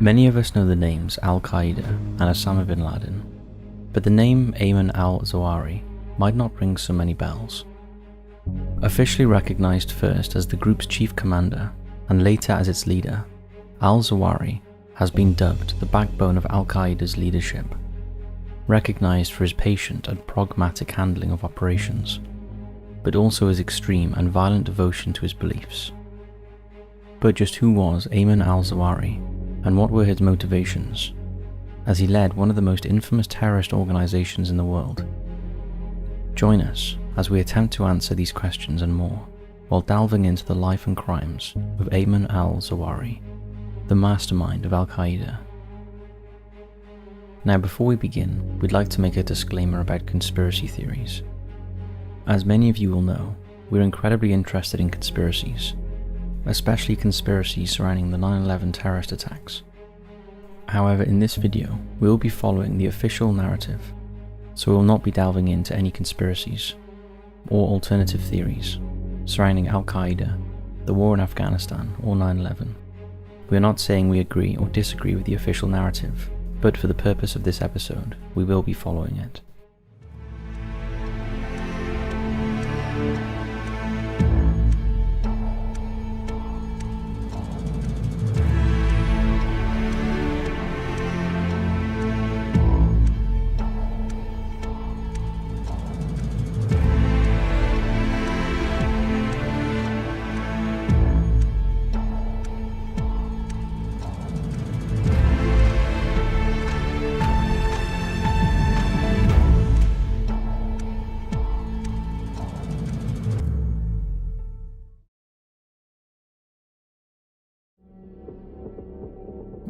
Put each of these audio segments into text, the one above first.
Many of us know the names Al-Qaeda and Osama Bin Laden, but the name Ayman al-Zawahiri might not ring so many bells. Officially recognized first as the group's chief commander and later as its leader, al-Zawahiri has been dubbed the backbone of Al-Qaeda's leadership, recognized for his patient and pragmatic handling of operations, but also his extreme and violent devotion to his beliefs. But just who was Ayman al-Zawahiri, and what were his motivations, as he led one of the most infamous terrorist organizations in the world? Join us as we attempt to answer these questions and more, while delving into the life and crimes of Ayman al-Zawahiri, the mastermind of Al-Qaeda. Now, before we begin, we'd like to make a disclaimer about conspiracy theories. As many of you will know, we're incredibly interested in conspiracies, especially conspiracies surrounding the 9/11 terrorist attacks. However, in this video, we will be following the official narrative, so we will not be delving into any conspiracies or alternative theories surrounding Al-Qaeda, the war in Afghanistan, or 9/11. We are not saying we agree or disagree with the official narrative, but for the purpose of this episode, we will be following it.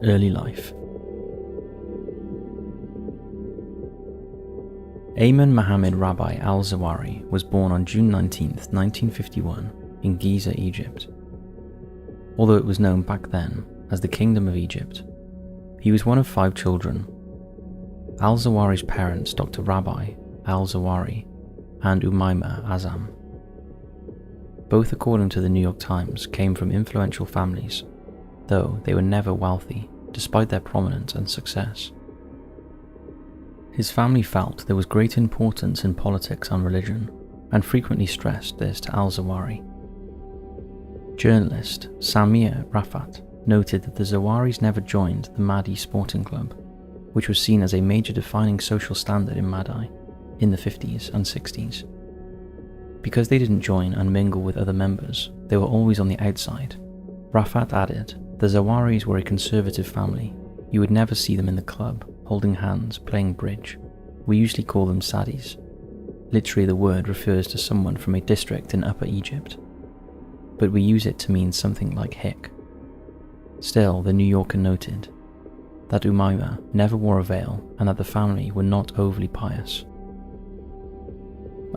Early life. Ayman Mohammed Rabbi al-Zawahiri was born on June 19, 1951 in Giza, Egypt. Although it was known back then as the Kingdom of Egypt, he was one of 5 children. Al-Zawahiri's parents, Dr. Rabbi al-Zawahiri and Umayma Azam, both according to the New York Times, came from influential families, though they were never wealthy, despite their prominence and success. His family felt there was great importance in politics and religion, and frequently stressed this to al-Zawahiri. Journalist Samir Rafat noted that the Zawahiris never joined the Mahdi Sporting Club, which was seen as a major defining social standard in Madai in the 50s and 60s. Because they didn't join and mingle with other members, they were always on the outside. Rafat added, "The Zawahiris were a conservative family. You would never see them in the club, holding hands, playing bridge. We usually call them Sadis." Literally, the word refers to someone from a district in Upper Egypt, but we use it to mean something like hick. Still, the New Yorker noted that Umayma never wore a veil and that the family were not overly pious.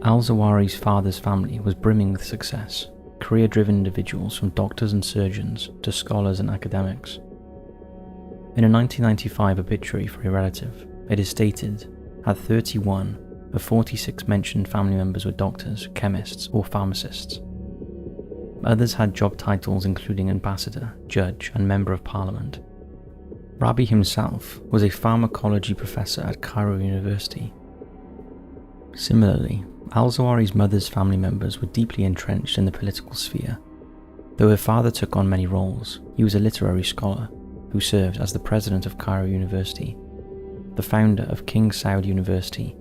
Al-Zawahiri's father's family was brimming with success, career-driven individuals from doctors and surgeons to scholars and academics. In a 1995 obituary for a relative, it is stated that 31 of 46 mentioned family members were doctors, chemists, or pharmacists. Others had job titles including ambassador, judge, and member of parliament. Rabbi himself was a pharmacology professor at Cairo University. Similarly, al-Zawahiri's mother's family members were deeply entrenched in the political sphere. Though her father took on many roles, he was a literary scholar who served as the president of Cairo University, the founder of King Saud University,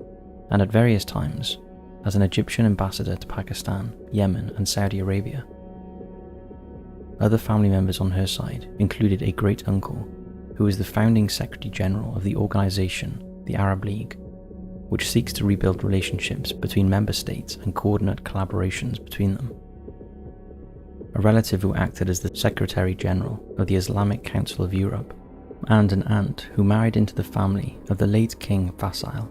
and at various times as an Egyptian ambassador to Pakistan, Yemen, and Saudi Arabia. Other family members on her side included a great-uncle who was the founding Secretary General of the organization, the Arab League, which seeks to rebuild relationships between member states and coordinate collaborations between them. A relative who acted as the Secretary General of the Islamic Council of Europe, and an aunt who married into the family of the late King Faisal.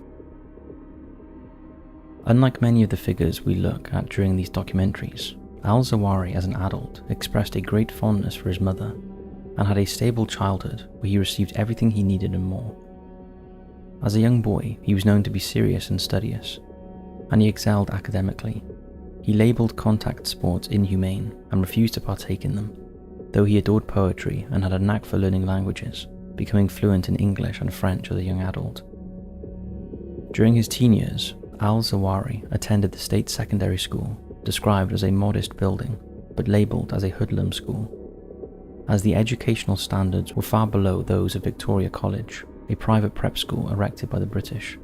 Unlike many of the figures we look at during these documentaries, al-Zawahiri as an adult expressed a great fondness for his mother and had a stable childhood where he received everything he needed and more. As a young boy, he was known to be serious and studious, and he excelled academically. He labelled contact sports inhumane and refused to partake in them, though he adored poetry and had a knack for learning languages, becoming fluent in English and French as a young adult. During his teen years, al-Zawahiri attended the state secondary school, described as a modest building, but labelled as a hoodlum school, as the educational standards were far below those of Victoria College, a private prep school erected by the British.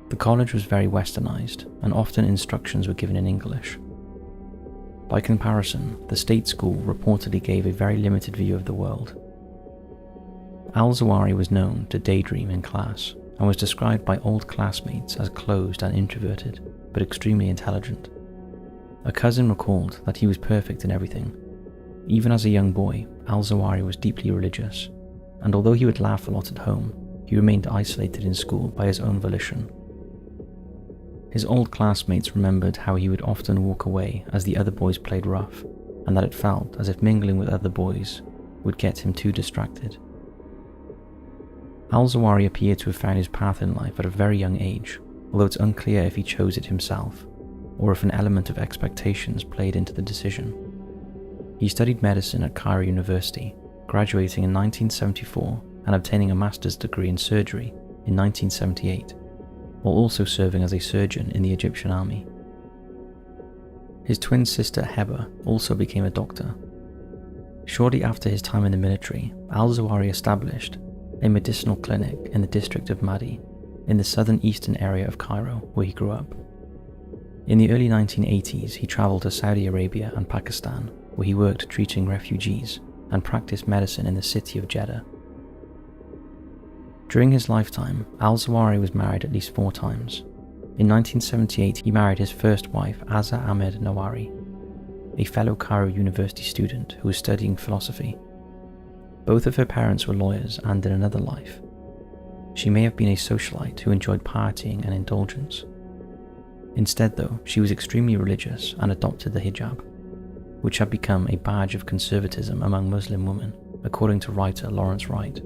The college was very westernised, and often instructions were given in English. By comparison, the state school reportedly gave a very limited view of the world. Al-Zawahiri was known to daydream in class, and was described by old classmates as closed and introverted, but extremely intelligent. A cousin recalled that he was perfect in everything. Even as a young boy, al-Zawahiri was deeply religious, and although he would laugh a lot at home, he remained isolated in school by his own volition. His old classmates remembered how he would often walk away as the other boys played rough, and that it felt as if mingling with other boys would get him too distracted. Al-Zawahiri appeared to have found his path in life at a very young age, although it's unclear if he chose it himself, or if an element of expectations played into the decision. He studied medicine at Cairo University, graduating in 1974 and obtaining a master's degree in surgery in 1978, while also serving as a surgeon in the Egyptian army. His twin sister Heba also became a doctor. Shortly after his time in the military, al-Zawahiri established a medicinal clinic in the district of Madi, in the southern eastern area of Cairo, where he grew up. In the early 1980s, he travelled to Saudi Arabia and Pakistan, where he worked treating refugees and practiced medicine in the city of Jeddah. During his lifetime, al-Zawahiri was married at least 4 times. In 1978, he married his first wife, Azza Ahmed Nawari, a fellow Cairo University student who was studying philosophy. Both of her parents were lawyers, and in another life, she may have been a socialite who enjoyed partying and indulgence. Instead though, she was extremely religious and adopted the hijab, which had become a badge of conservatism among Muslim women, according to writer Lawrence Wright.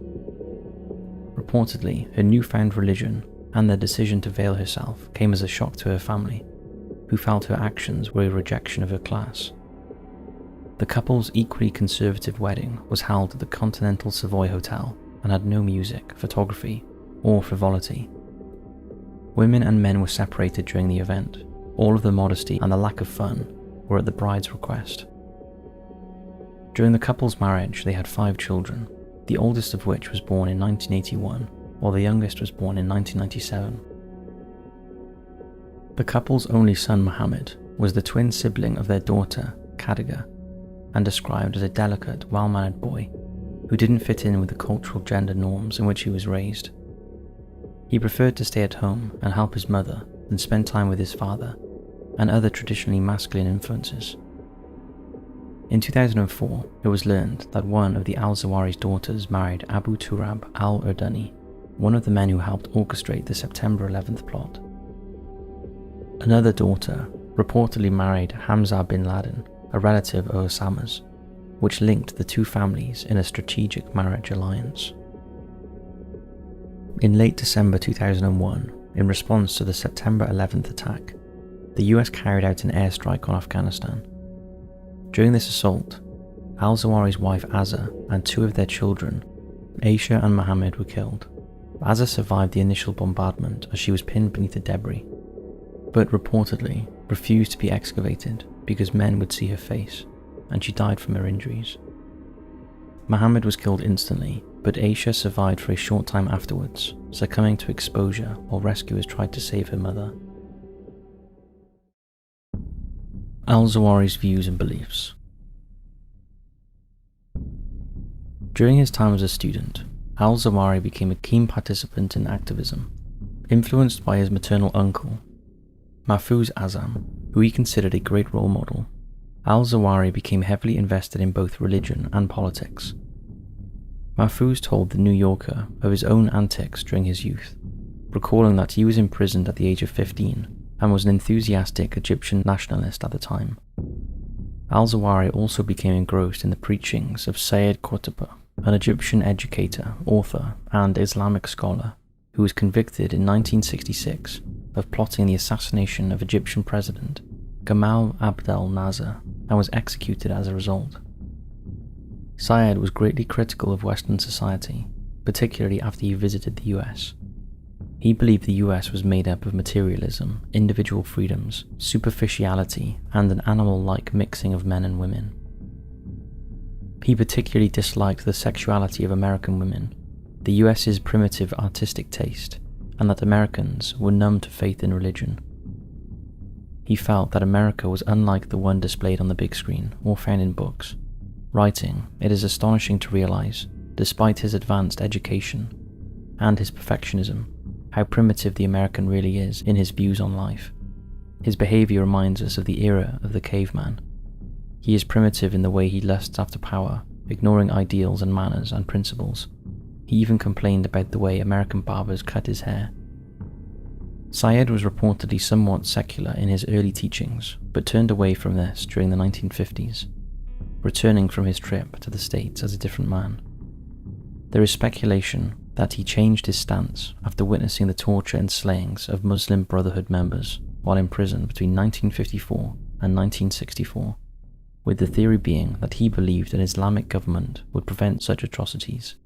Reportedly, her newfound religion and the decision to veil herself came as a shock to her family, who felt her actions were a rejection of her class. The couple's equally conservative wedding was held at the Continental Savoy Hotel and had no music, photography, or frivolity. Women and men were separated during the event. All of the modesty and the lack of fun were at the bride's request. During the couple's marriage, they had 5 children, the oldest of which was born in 1981, while the youngest was born in 1997. The couple's only son, Mohammed, was the twin sibling of their daughter, Khadija, and described as a delicate, well-mannered boy who didn't fit in with the cultural gender norms in which he was raised. He preferred to stay at home and help his mother than spend time with his father and other traditionally masculine influences. In 2004, it was learned that one of the al-Zawahiri's daughters married Abu Turab al-Urdani, one of the men who helped orchestrate the September 11th plot. Another daughter reportedly married Hamza bin Laden, a relative of Osama's, which linked the two families in a strategic marriage alliance. In late December 2001, in response to the September 11th attack, the US carried out an airstrike on Afghanistan. During this assault, al-Zawahiri's wife Azza and 2 of their children, Aisha and Mohammed, were killed. Azza survived the initial bombardment as she was pinned beneath the debris, but reportedly refused to be excavated because men would see her face, and she died from her injuries. Mohammed was killed instantly, but Aisha survived for a short time afterwards, succumbing to exposure while rescuers tried to save her mother. Al-Zawahiri's views and beliefs. During his time as a student, al-Zawahiri became a keen participant in activism, influenced by his maternal uncle, Mahfouz Azam, who he considered a great role model. Al-Zawahiri became heavily invested in both religion and politics. Mahfouz told The New Yorker of his own antics during his youth, recalling that he was imprisoned at the age of 15 and was an enthusiastic Egyptian nationalist at the time. Al-Zawahiri also became engrossed in the preachings of Sayyid Qutb, an Egyptian educator, author, and Islamic scholar who was convicted in 1966 of plotting the assassination of Egyptian President Gamal Abdel Nasser and was executed as a result. Sayyid was greatly critical of Western society particularly after he visited the US. He believed the US was made up of materialism, individual freedoms, superficiality, and an animal-like mixing of men and women. He particularly disliked the sexuality of American women, the US's primitive artistic taste, and that Americans were numb to faith in religion. He felt that America was unlike the one displayed on the big screen or found in books. Writing, it is astonishing to realize, despite his advanced education and his perfectionism, how primitive the American really is in his views on life. His behavior reminds us of the era of the caveman. He is primitive in the way he lusts after power, ignoring ideals and manners and principles. He even complained about the way American barbers cut his hair. Syed was reportedly somewhat secular in his early teachings, but turned away from this during the 1950s, returning from his trip to the States as a different man. There is speculation that he changed his stance after witnessing the torture and slayings of Muslim Brotherhood members while in prison between 1954 and 1964, with the theory being that he believed an Islamic government would prevent such atrocities.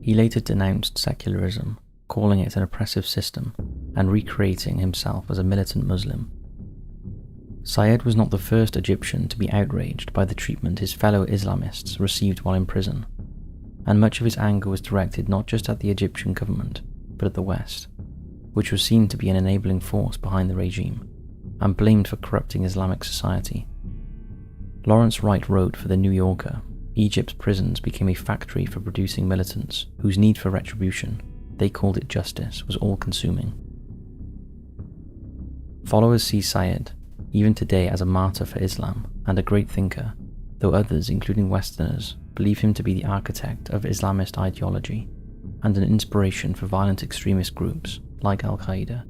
He later denounced secularism, calling it an oppressive system, and recreating himself as a militant Muslim. Syed was not the first Egyptian to be outraged by the treatment his fellow Islamists received while in prison, and much of his anger was directed not just at the Egyptian government, but at the West, which was seen to be an enabling force behind the regime, and blamed for corrupting Islamic society. Lawrence Wright wrote for The New Yorker, Egypt's prisons became a factory for producing militants whose need for retribution, they called it justice, was all-consuming. Followers see Syed, even today, as a martyr for Islam and a great thinker, though others, including Westerners, believe him to be the architect of Islamist ideology and an inspiration for violent extremist groups like Al-Qaeda.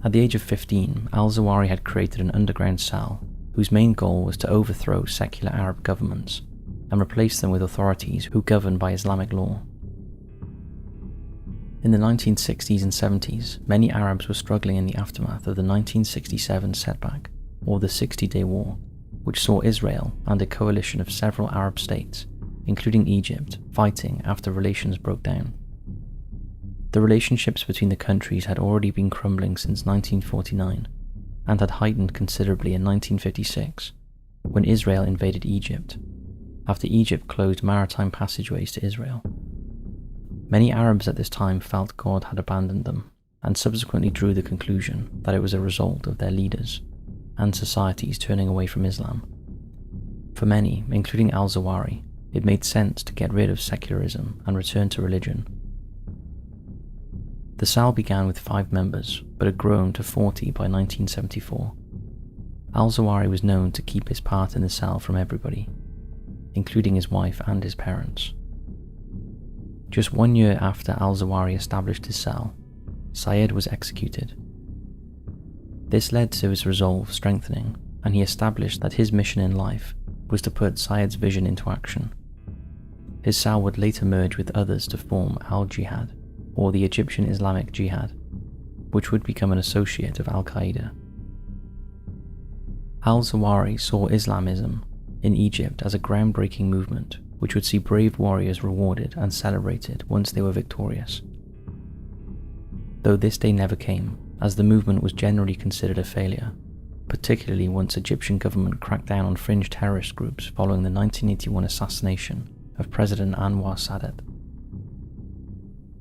At the age of 15, al-Zawahiri had created an underground cell whose main goal was to overthrow secular Arab governments and replace them with authorities who govern by Islamic law. In the 1960s and 70s, many Arabs were struggling in the aftermath of the 1967 setback, or the 60-Day War, which saw Israel and a coalition of several Arab states, including Egypt, fighting after relations broke down. The relationships between the countries had already been crumbling since 1949, and had heightened considerably in 1956, when Israel invaded Egypt, after Egypt closed maritime passageways to Israel. Many Arabs at this time felt God had abandoned them, and subsequently drew the conclusion that it was a result of their leaders and societies turning away from Islam. For many, including al-Zawahiri, it made sense to get rid of secularism and return to religion. The cell began with 5 members, but had grown to 40 by 1974. Al-Zawahiri was known to keep his part in the cell from everybody, including his wife and his parents. Just 1 year after al-Zawahiri established his cell, Syed was executed. This led to his resolve strengthening, and he established that his mission in life was to put Syed's vision into action. His cell would later merge with others to form al-Jihad, or the Egyptian Islamic Jihad, which would become an associate of Al-Qaeda. Al-Zawahiri saw Islamism in Egypt as a groundbreaking movement which would see brave warriors rewarded and celebrated once they were victorious. Though this day never came, as the movement was generally considered a failure, particularly once Egyptian government cracked down on fringe terrorist groups following the 1981 assassination of President Anwar Sadat.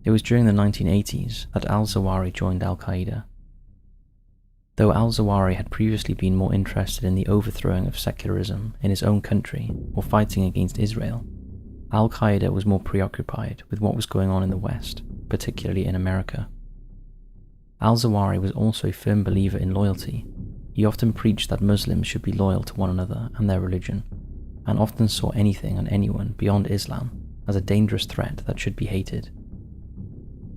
It was during the 1980s that al-Zawahiri joined Al-Qaeda. Though al-Zawahiri had previously been more interested in the overthrowing of secularism in his own country or fighting against Israel, Al-Qaeda was more preoccupied with what was going on in the West, particularly in America. Al-Zawahiri was also a firm believer in loyalty. He often preached that Muslims should be loyal to one another and their religion, and often saw anything and anyone beyond Islam as a dangerous threat that should be hated.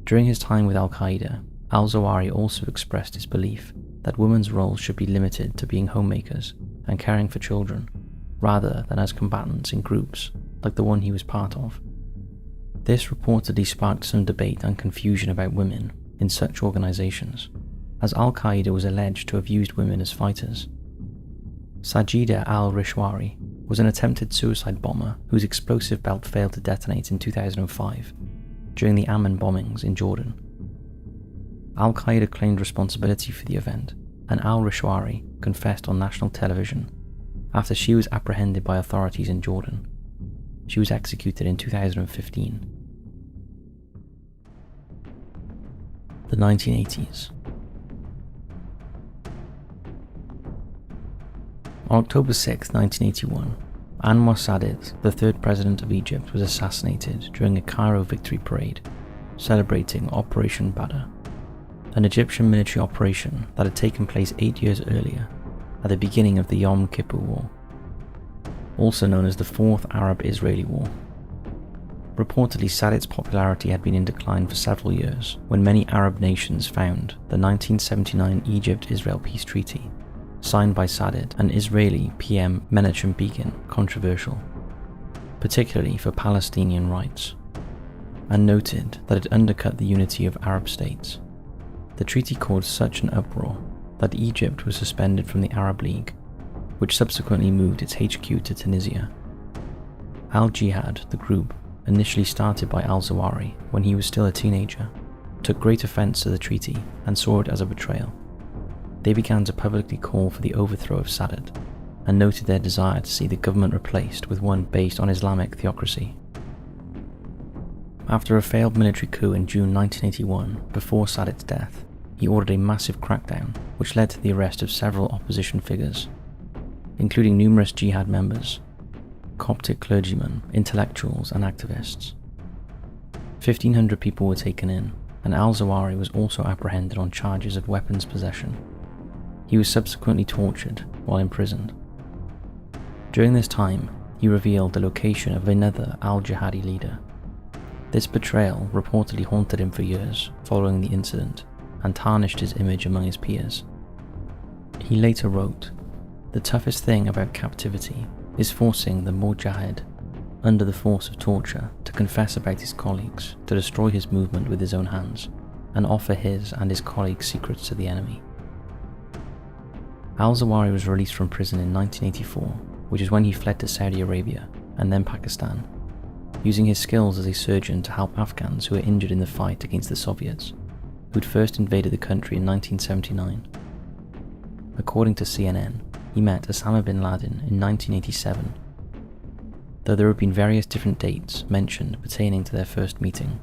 During his time with Al-Qaeda, al-Zawahiri also expressed his belief that women's roles should be limited to being homemakers and caring for children, rather than as combatants in groups like the one he was part of. This reportedly sparked some debate and confusion about women in such organizations, as Al-Qaeda was alleged to have used women as fighters. Sajida al-Rishwari, was an attempted suicide bomber whose explosive belt failed to detonate in 2005 during the Ayman bombings in Jordan. Al-Qaeda claimed responsibility for the event, and al-Zawahiri confessed on national television after she was apprehended by authorities in Jordan. She was executed in 2015. The 1980s. On October 6, 1981, Anwar Sadat, the third president of Egypt, was assassinated during a Cairo victory parade celebrating Operation Badr, an Egyptian military operation that had taken place 8 years earlier at the beginning of the Yom Kippur War, also known as the Fourth Arab-Israeli War. Reportedly, Sadat's popularity had been in decline for several years when many Arab nations found the 1979 Egypt-Israel Peace Treaty, signed by Sadat and Israeli PM Menachem Begin, controversial, particularly for Palestinian rights, and noted that it undercut the unity of Arab states. The treaty caused such an uproar that Egypt was suspended from the Arab League, which subsequently moved its HQ to Tunisia. Al-Jihad, the group, initially started by al-Zawahiri when he was still a teenager, took great offence to the treaty and saw it as a betrayal. They began to publicly call for the overthrow of Sadat and noted their desire to see the government replaced with one based on Islamic theocracy. After a failed military coup in June 1981, before Sadat's death, he ordered a massive crackdown which led to the arrest of several opposition figures, including numerous Jihad members, Coptic clergymen, intellectuals and activists. 1,500 people were taken in, and al-Zawahiri was also apprehended on charges of weapons possession. He was subsequently tortured while imprisoned. During this time, he revealed the location of another al-Jihadi leader. This betrayal reportedly haunted him for years following the incident and tarnished his image among his peers. He later wrote, "The toughest thing about captivity is forcing the mujahid, under the force of torture, to confess about his colleagues, to destroy his movement with his own hands, and offer his and his colleagues' secrets to the enemy." Al-Zawahiri was released from prison in 1984, which is when he fled to Saudi Arabia and then Pakistan, using his skills as a surgeon to help Afghans who were injured in the fight against the Soviets, who had first invaded the country in 1979. According to CNN, he met Osama Bin Laden in 1987, though there have been various different dates mentioned pertaining to their first meeting.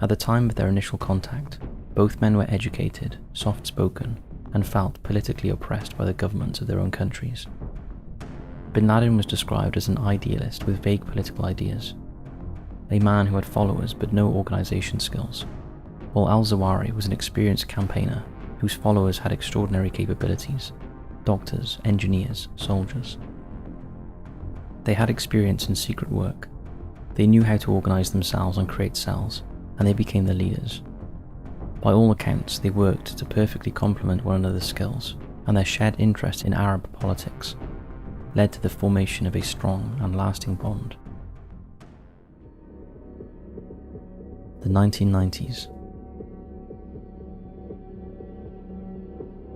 At the time of their initial contact, both men were educated, soft-spoken, and felt politically oppressed by the governments of their own countries. Bin Laden was described as an idealist with vague political ideas, a man who had followers but no organization skills, while al-Zawahiri was an experienced campaigner whose followers had extraordinary capabilities: doctors, engineers, soldiers. They had experience in secret work. They knew how to organize themselves and create cells, and they became the leaders. By all accounts, they worked to perfectly complement one another's skills, and their shared interest in Arab politics led to the formation of a strong and lasting bond. The 1990s.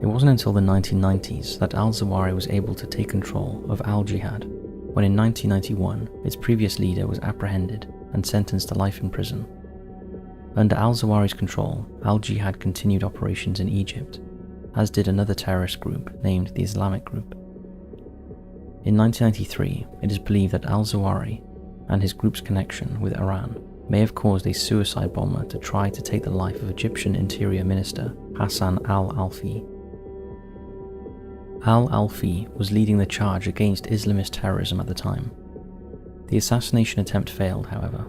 It wasn't until the 1990s that al-Zawahiri was able to take control of al-Jihad, when in 1991 its previous leader was apprehended and sentenced to life in prison. Under al-Zawahiri's control, al-Jihad continued operations in Egypt, as did another terrorist group named the Islamic Group. In 1993, it is believed that al-Zawahiri and his group's connection with Iran may have caused a suicide bomber to try to take the life of Egyptian Interior Minister Hassan al-Alfi. Al-Alfi was leading the charge against Islamist terrorism at the time. The assassination attempt failed, however.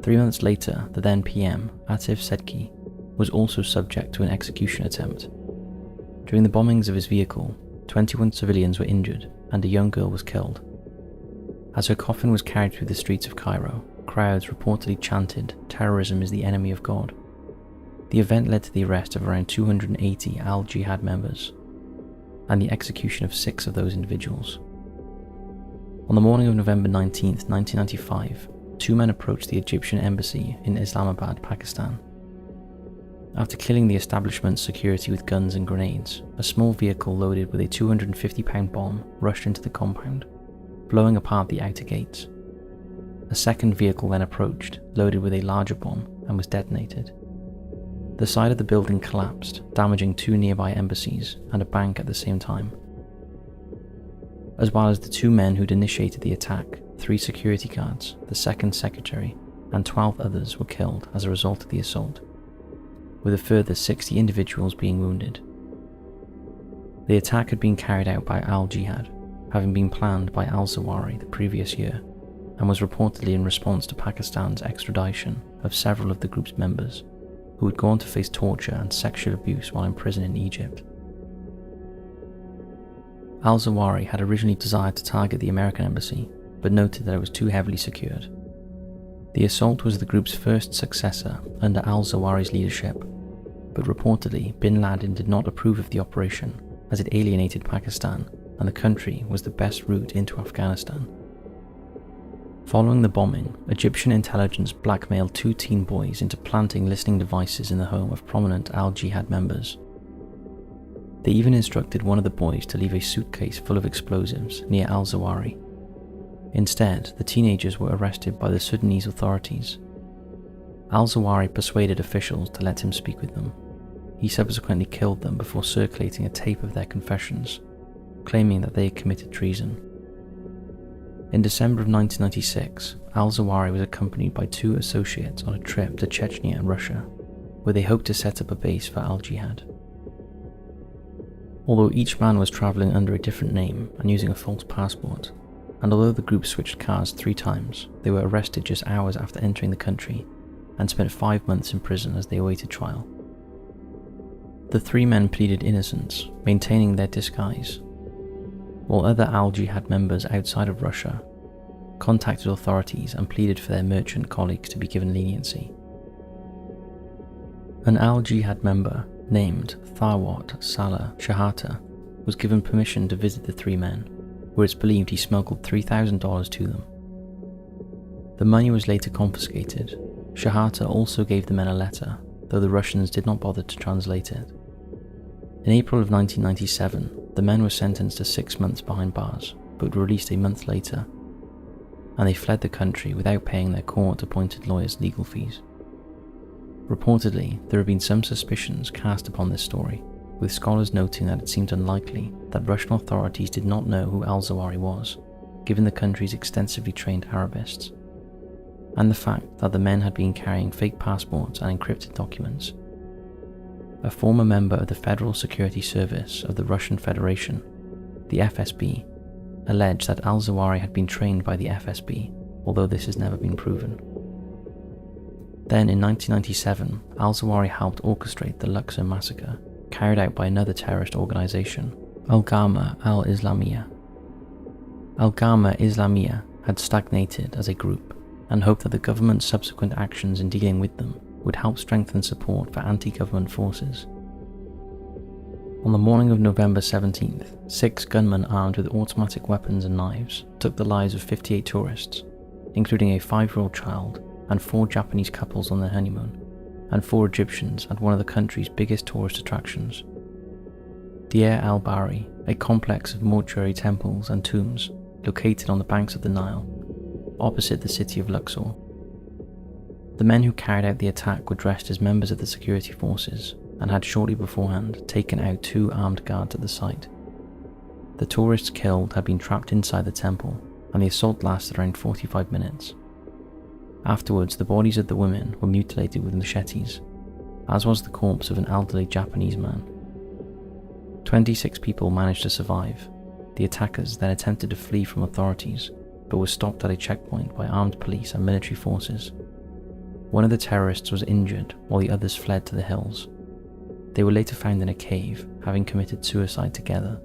3 months later, the then PM, Atif Sedki, was also subject to an execution attempt. During the bombings of his vehicle, 21 civilians were injured and a young girl was killed. As her coffin was carried through the streets of Cairo, crowds reportedly chanted, "Terrorism is the enemy of God." The event led to the arrest of around 280 al-Jihad members, and the execution of 6 of those individuals. On the morning of November 19, 1995, 2 men approached the Egyptian embassy in Islamabad, Pakistan. After killing the establishment's security with guns and grenades, a small vehicle loaded with a 250-pound bomb rushed into the compound, blowing apart the outer gates. A second vehicle then approached, loaded with a larger bomb, and was detonated. The side of the building collapsed, damaging 2 nearby embassies and a bank at the same time. As well as the 2 men who'd initiated the attack, 3 security guards, the second secretary, and 12 others were killed as a result of the assault, with a further 60 individuals being wounded. The attack had been carried out by al-Jihad, having been planned by al-Zawahiri the previous year, and was reportedly in response to Pakistan's extradition of several of the group's members, who would go on to face torture and sexual abuse while in prison in Egypt. Al-Zawahiri had originally desired to target the American embassy, but noted that it was too heavily secured. The assault was the group's first successor under al-Zawahiri's leadership, but reportedly Bin Laden did not approve of the operation, as it alienated Pakistan and the country was the best route into Afghanistan. Following the bombing, Egyptian intelligence blackmailed 2 teen boys into planting listening devices in the home of prominent al-Jihad members. They even instructed one of the boys to leave a suitcase full of explosives near al-Zawahiri. Instead, the teenagers were arrested by the Sudanese authorities. Al-Zawahiri persuaded officials to let him speak with them. He subsequently killed them before circulating a tape of their confessions, claiming that they had committed treason. In December of 1996, al-Zawahiri was accompanied by 2 associates on a trip to Chechnya and Russia, where they hoped to set up a base for al-Jihad. Although each man was travelling under a different name and using a false passport, and although the group switched cars 3 times, they were arrested just hours after entering the country and spent 5 months in prison as they awaited trial. The 3 men pleaded innocence, maintaining their disguise, while other al-Jihad members outside of Russia contacted authorities and pleaded for their merchant colleagues to be given leniency. An al-Jihad member named Tharwat Salah Shahata was given permission to visit the 3 men, where it's believed he smuggled $3,000 to them. The money was later confiscated. Shahata also gave the men a letter, though the Russians did not bother to translate it. In April of 1997, the men were sentenced to 6 months behind bars, but were released a month later, and they fled the country without paying their court-appointed lawyers' legal fees. Reportedly, there have been some suspicions cast upon this story, with scholars noting that it seemed unlikely that Russian authorities did not know who al-Zawahiri was, given the country's extensively trained Arabists, and the fact that the men had been carrying fake passports and encrypted documents. A former member of the Federal Security Service of the Russian Federation, the FSB, alleged that al-Zawahiri had been trained by the FSB, although this has never been proven. Then in 1997, al-Zawahiri helped orchestrate the Luxor massacre, carried out by another terrorist organization, Al-Ghama al-Islamiyya. Al-Ghama Islamiyya had stagnated as a group, and hoped that the government's subsequent actions in dealing with them would help strengthen support for anti-government forces. On the morning of November 17th, 6 gunmen armed with automatic weapons and knives took the lives of 58 tourists, including a 5-year-old child and 4 Japanese couples on their honeymoon, and 4 Egyptians at one of the country's biggest tourist attractions. Deir al-Bahri, a complex of mortuary temples and tombs located on the banks of the Nile, opposite the city of Luxor. The men who carried out the attack were dressed as members of the security forces and had shortly beforehand taken out 2 armed guards at the site. The tourists killed had been trapped inside the temple, and the assault lasted around 45 minutes. Afterwards, the bodies of the women were mutilated with machetes, as was the corpse of an elderly Japanese man. 26 people managed to survive. The attackers then attempted to flee from authorities, but were stopped at a checkpoint by armed police and military forces. One of the terrorists was injured while the others fled to the hills. They were later found in a cave, having committed suicide together.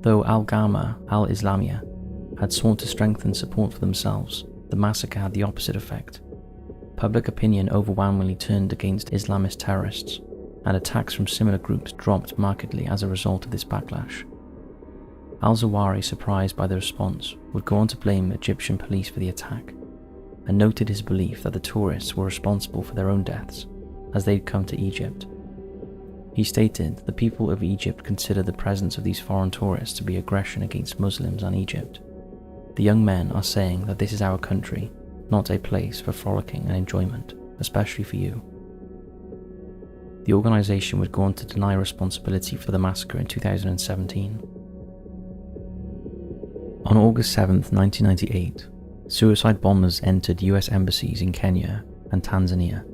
Though Al-Ghama al-Islamiyya had sought to strengthen support for themselves, the massacre had the opposite effect. Public opinion overwhelmingly turned against Islamist terrorists, and attacks from similar groups dropped markedly as a result of this backlash. Al-Zawahiri, surprised by the response, would go on to blame Egyptian police for the attack, and noted his belief that the tourists were responsible for their own deaths, as they'd come to Egypt. He stated the people of Egypt considered the presence of these foreign tourists to be aggression against Muslims and Egypt, the young men are saying that this is our country, not a place for frolicking and enjoyment, especially for you. The organisation would go on to deny responsibility for the massacre in 2017. On August 7, 1998, suicide bombers entered US embassies in Kenya and Tanzania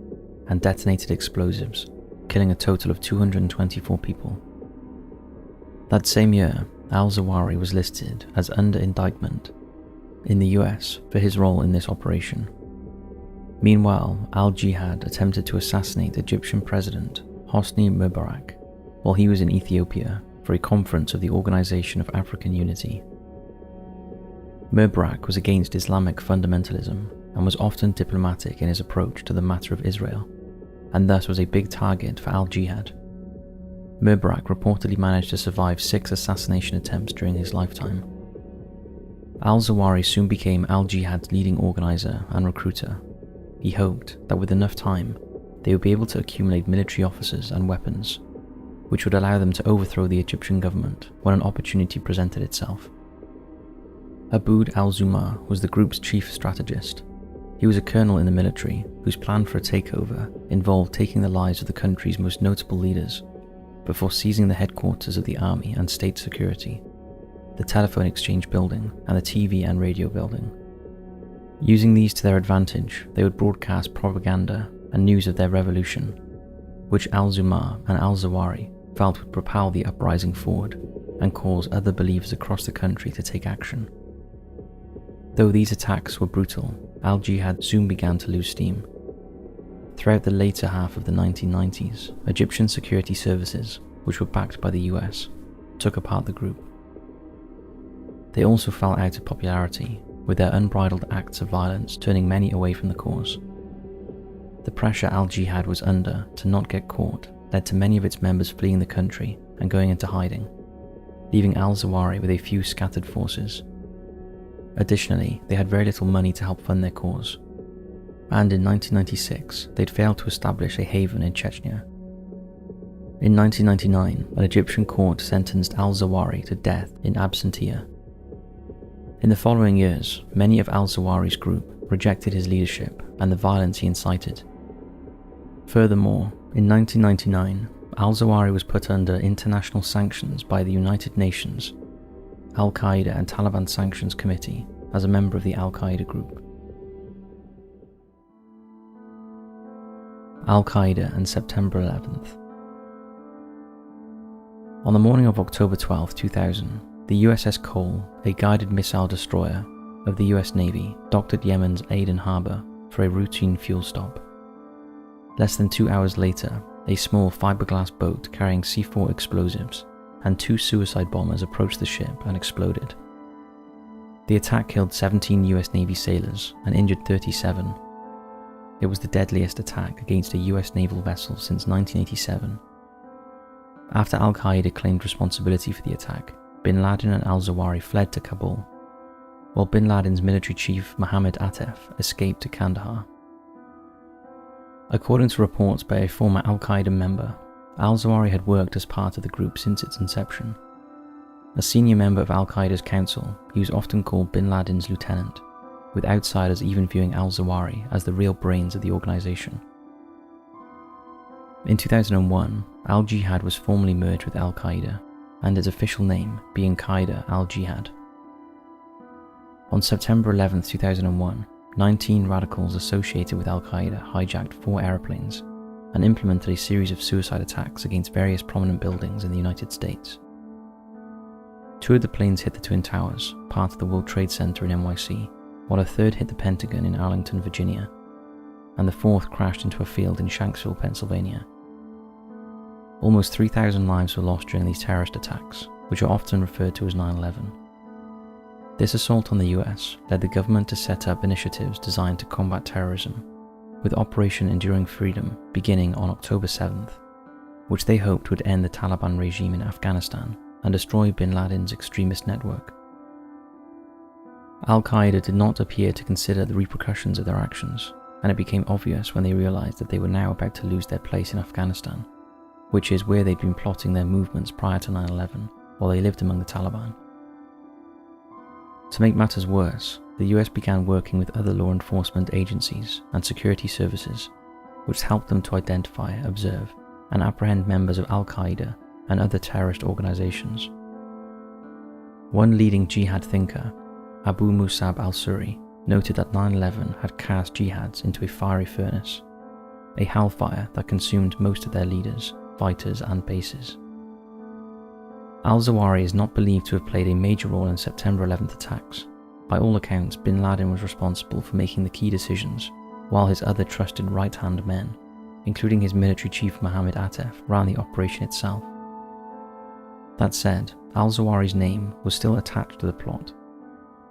and detonated explosives, killing a total of 224 people. That same year, al-Zawahiri was listed as under indictment in the US for his role in this operation. Meanwhile, al-Jihad attempted to assassinate Egyptian President Hosni Mubarak while he was in Ethiopia for a conference of the Organization of African Unity. Mubarak was against Islamic fundamentalism and was often diplomatic in his approach to the matter of Israel, and thus was a big target for al-Jihad. Mubarak reportedly managed to survive 6 assassination attempts during his lifetime. Al-Zawahiri soon became al-Jihad's leading organizer and recruiter. He hoped that with enough time, they would be able to accumulate military officers and weapons, which would allow them to overthrow the Egyptian government when an opportunity presented itself. Aboud al-Zumar was the group's chief strategist. He was a colonel in the military whose plan for a takeover involved taking the lives of the country's most notable leaders before seizing the headquarters of the army and state security, the telephone exchange building, and the TV and radio building. Using these to their advantage, they would broadcast propaganda and news of their revolution, which al-Zumar and al-Zawahiri felt would propel the uprising forward and cause other believers across the country to take action. Though these attacks were brutal, al-Jihad soon began to lose steam. Throughout the later half of the 1990s, Egyptian security services, which were backed by the US, took apart the group. They also fell out of popularity, with their unbridled acts of violence turning many away from the cause. The pressure al-Jihad was under to not get caught led to many of its members fleeing the country and going into hiding, leaving al-Zawahiri with a few scattered forces. Additionally, they had very little money to help fund their cause, and in 1996 they'd failed to establish a haven in Chechnya. In 1999, an Egyptian court sentenced al-Zawahiri to death in absentia. In the following years, many of al-Zawahiri's group rejected his leadership and the violence he incited. Furthermore, in 1999, al-Zawahiri was put under international sanctions by the United Nations, Al-Qaeda and Taliban Sanctions Committee as a member of the Al-Qaeda group. Al-Qaeda and September 11th. On the morning of October 12, 2000, the USS Cole, a guided missile destroyer of the US Navy, docked at Yemen's Aden harbor for a routine fuel stop. Less than 2 hours later, a small fiberglass boat carrying C4 explosives and 2 suicide bombers approached the ship and exploded. The attack killed 17 US Navy sailors and injured 37. It was the deadliest attack against a US naval vessel since 1987. After Al-Qaeda claimed responsibility for the attack, Bin Laden and al-Zawahiri fled to Kabul, while Bin Laden's military chief Mohammed Atef escaped to Kandahar. According to reports by a former Al-Qaeda member, al-Zawahiri had worked as part of the group since its inception. A senior member of Al-Qaeda's council, he was often called Bin Laden's lieutenant, with outsiders even viewing al-Zawahiri as the real brains of the organization. In 2001, al-Jihad was formally merged with Al-Qaeda, and its official name being Qaeda al-Jihad. On September 11, 2001, 19 radicals associated with Al-Qaeda hijacked 4 airplanes and implemented a series of suicide attacks against various prominent buildings in the United States. 2 of the planes hit the Twin Towers, part of the World Trade Center in NYC, while a third hit the Pentagon in Arlington, Virginia, and the 4th crashed into a field in Shanksville, Pennsylvania. Almost 3,000 lives were lost during these terrorist attacks, which are often referred to as 9/11. This assault on the US led the government to set up initiatives designed to combat terrorism, with Operation Enduring Freedom beginning on October 7th, which they hoped would end the Taliban regime in Afghanistan and destroy Bin Laden's extremist network. Al-Qaeda did not appear to consider the repercussions of their actions, and it became obvious when they realized that they were now about to lose their place in Afghanistan, which is where they'd been plotting their movements prior to 9/11 while they lived among the Taliban. To make matters worse, the US began working with other law enforcement agencies and security services, which helped them to identify, observe, and apprehend members of Al-Qaeda and other terrorist organizations. One leading jihad thinker, Abu Musab al-Suri, noted that 9/11 had cast jihads into a fiery furnace, a hellfire that consumed most of their leaders, fighters, and bases. Al-Zawahiri is not believed to have played a major role in September 11th attacks. By all accounts, Bin Laden was responsible for making the key decisions, while his other trusted right-hand men, including his military chief Mohammed Atef, ran the operation itself. That said, Al-Zawahiri's name was still attached to the plot,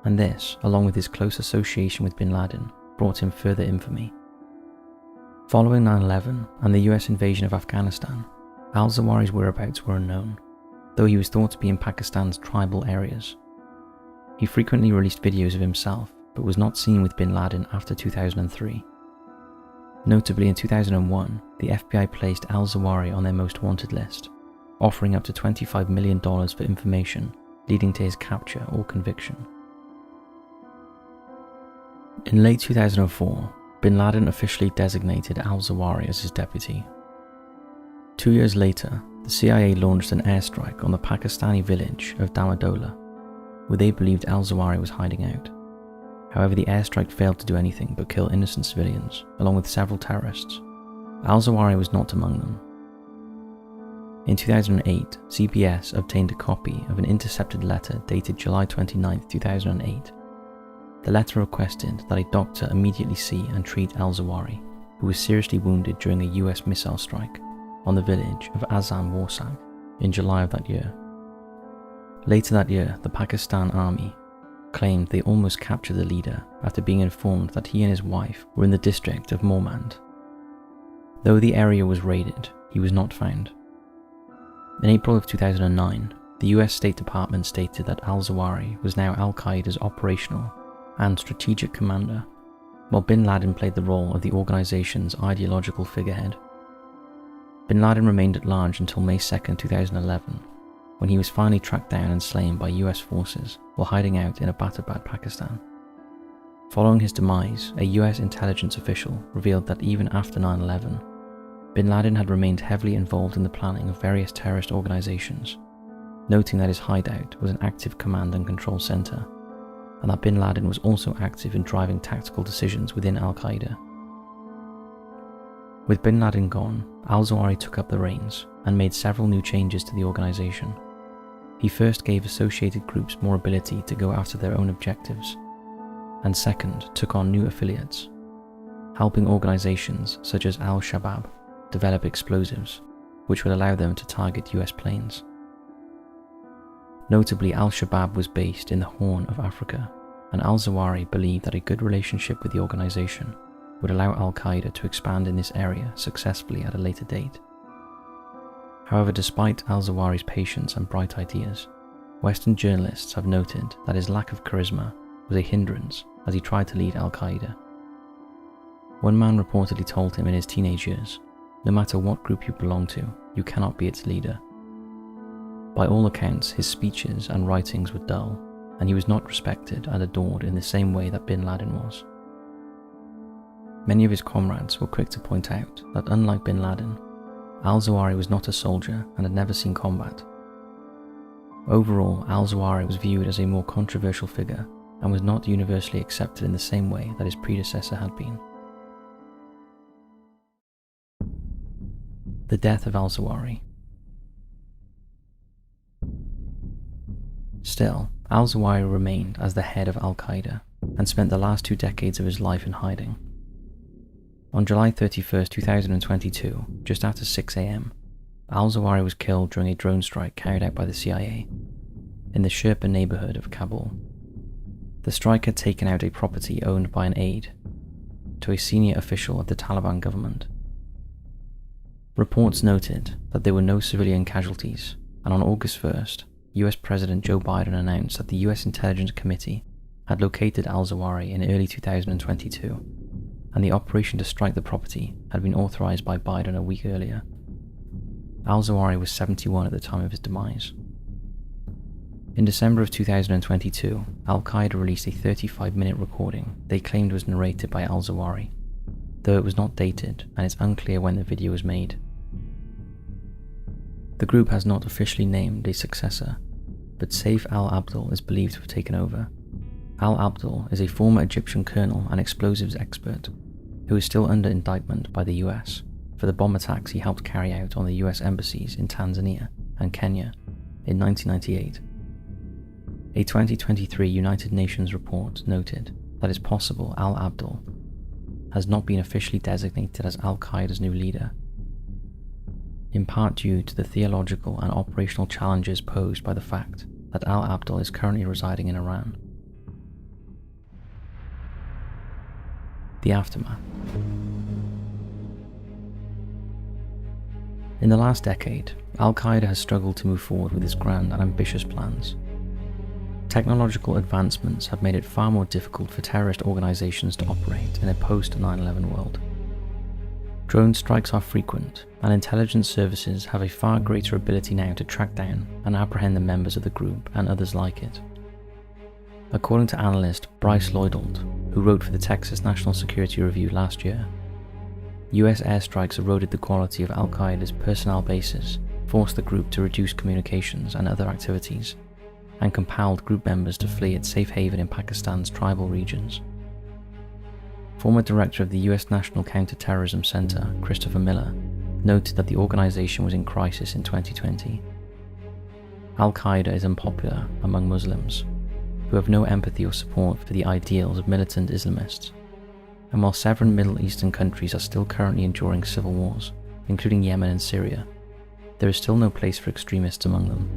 and this, along with his close association with Bin Laden, brought him further infamy. Following 9/11 and the US invasion of Afghanistan, Al-Zawahiri's whereabouts were unknown, though he was thought to be in Pakistan's tribal areas. He frequently released videos of himself, but was not seen with Bin Laden after 2003. Notably, in 2001, the FBI placed Al-Zawahiri on their most wanted list, offering up to $25 million for information, leading to his capture or conviction. In late 2004, Bin Laden officially designated Al-Zawahiri as his deputy. 2 years later, the CIA launched an airstrike on the Pakistani village of Damadola, where they believed Al-Zawahiri was hiding out. However, the airstrike failed to do anything but kill innocent civilians, along with several terrorists. Al-Zawahiri was not among them. In 2008, CBS obtained a copy of an intercepted letter dated July 29, 2008. The letter requested that a doctor immediately see and treat Al-Zawahiri, who was seriously wounded during a US missile strike on the village of Azam Warsag in July of that year. Later that year, the Pakistan Army claimed they almost captured the leader after being informed that he and his wife were in the district of Mormand. Though the area was raided, he was not found. In April of 2009, the US State Department stated that Al-Zawahiri was now Al-Qaeda's operational and strategic commander, while Bin Laden played the role of the organization's ideological figurehead. Bin Laden remained at large until May 2, 2011, when he was finally tracked down and slain by US forces while hiding out in Abbottabad, Pakistan. Following his demise, a US intelligence official revealed that even after 9/11, Bin Laden had remained heavily involved in the planning of various terrorist organizations, noting that his hideout was an active command and control center, and that Bin Laden was also active in driving tactical decisions within Al-Qaeda. With Bin Laden gone, Al-Zawahiri took up the reins and made several new changes to the organization. He first gave associated groups more ability to go after their own objectives, and second, took on new affiliates, helping organizations such as Al-Shabaab develop explosives, which would allow them to target US planes. Notably, Al-Shabaab was based in the Horn of Africa, and Al-Zawahiri believed that a good relationship with the organization would allow Al-Qaeda to expand in this area successfully at a later date. However, despite Al-Zawahiri's patience and bright ideas, Western journalists have noted that his lack of charisma was a hindrance as he tried to lead Al-Qaeda. One man reportedly told him in his teenage years, "No matter what group you belong to, you cannot be its leader." By all accounts, his speeches and writings were dull, and he was not respected and adored in the same way that Bin Laden was. Many of his comrades were quick to point out that unlike Bin Laden, Al-Zawahiri was not a soldier and had never seen combat. Overall, Al-Zawahiri was viewed as a more controversial figure and was not universally accepted in the same way that his predecessor had been. The death of Al-Zawahiri. Still, Al-Zawahiri remained as the head of Al-Qaeda and spent the last 2 decades of his life in hiding. On July 31, 2022, just after 6 a.m., Al-Zawahiri was killed during a drone strike carried out by the CIA in the Sherpa neighborhood of Kabul. The strike had taken out a property owned by an aide to a senior official of the Taliban government. Reports noted that there were no civilian casualties, and on August 1st, US President Joe Biden announced that the US Intelligence Committee had located Al-Zawahiri in early 2022, and the operation to strike the property had been authorized by Biden a week earlier. Al-Zawahiri was 71 at the time of his demise. In December of 2022, Al-Qaeda released a 35-minute recording they claimed was narrated by al-Zawahiri, though it was not dated and it's unclear when the video was made. The group has not officially named a successor, but Saif al-Abdul is believed to have taken over. Al-Abdul is a former Egyptian colonel and explosives expert who is still under indictment by the US for the bomb attacks he helped carry out on the US embassies in Tanzania and Kenya in 1998. A 2023 United Nations report noted that it's possible al-Abdul has not been officially designated as Al-Qaeda's new leader, in part due to the theological and operational challenges posed by the fact that al-Abdul is currently residing in Iran. The aftermath. In the last decade, Al-Qaeda has struggled to move forward with its grand and ambitious plans. Technological advancements have made it far more difficult for terrorist organizations to operate in a post-9/11 world. Drone strikes are frequent, and intelligence services have a far greater ability now to track down and apprehend the members of the group and others like it. According to analyst Bryce Lloydold, who wrote for the Texas National Security Review last year, US airstrikes eroded the quality of Al-Qaeda's personnel bases, forced the group to reduce communications and other activities, and compelled group members to flee its safe haven in Pakistan's tribal regions. Former director of the US National Counter-Terrorism Center, Christopher Miller, noted that the organization was in crisis in 2020. Al-Qaeda is unpopular among Muslims, who have no empathy or support for the ideals of militant Islamists. And while several Middle Eastern countries are still currently enduring civil wars, including Yemen and Syria, there is still no place for extremists among them.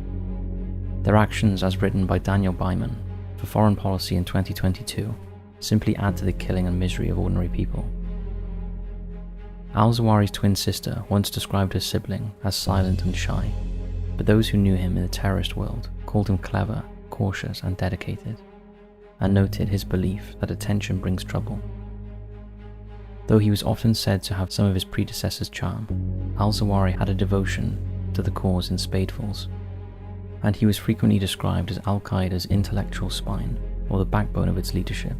Their actions, as written by Daniel Ayman for Foreign Policy in 2022, simply add to the killing and misery of ordinary people. Al-Zawahiri's twin sister once described her sibling as silent and shy, but those who knew him in the terrorist world called him clever, cautious and dedicated, and noted his belief that attention brings trouble. Though he was often said to have some of his predecessors' charm, al-Zawahiri had a devotion to the cause in spadefuls, and he was frequently described as Al-Qaeda's intellectual spine, or the backbone of its leadership.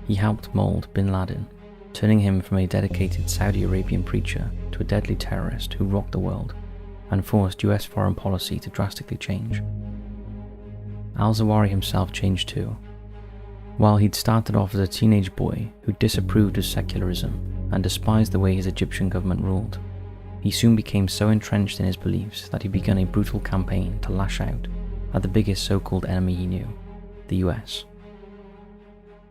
He helped mold Bin Laden, turning him from a dedicated Saudi Arabian preacher to a deadly terrorist who rocked the world, and forced US foreign policy to drastically change. Al-Zawahiri himself changed too. While he'd started off as a teenage boy who disapproved of secularism and despised the way his Egyptian government ruled, he soon became so entrenched in his beliefs that he began a brutal campaign to lash out at the biggest so-called enemy he knew, the US.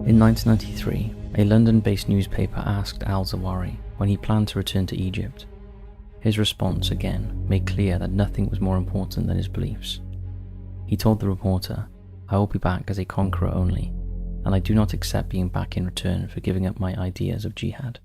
In 1993, a London-based newspaper asked al-Zawahiri when he planned to return to Egypt. His response again made clear that nothing was more important than his beliefs. He told the reporter, "I will be back as a conqueror only, and I do not accept being back in return for giving up my ideas of jihad."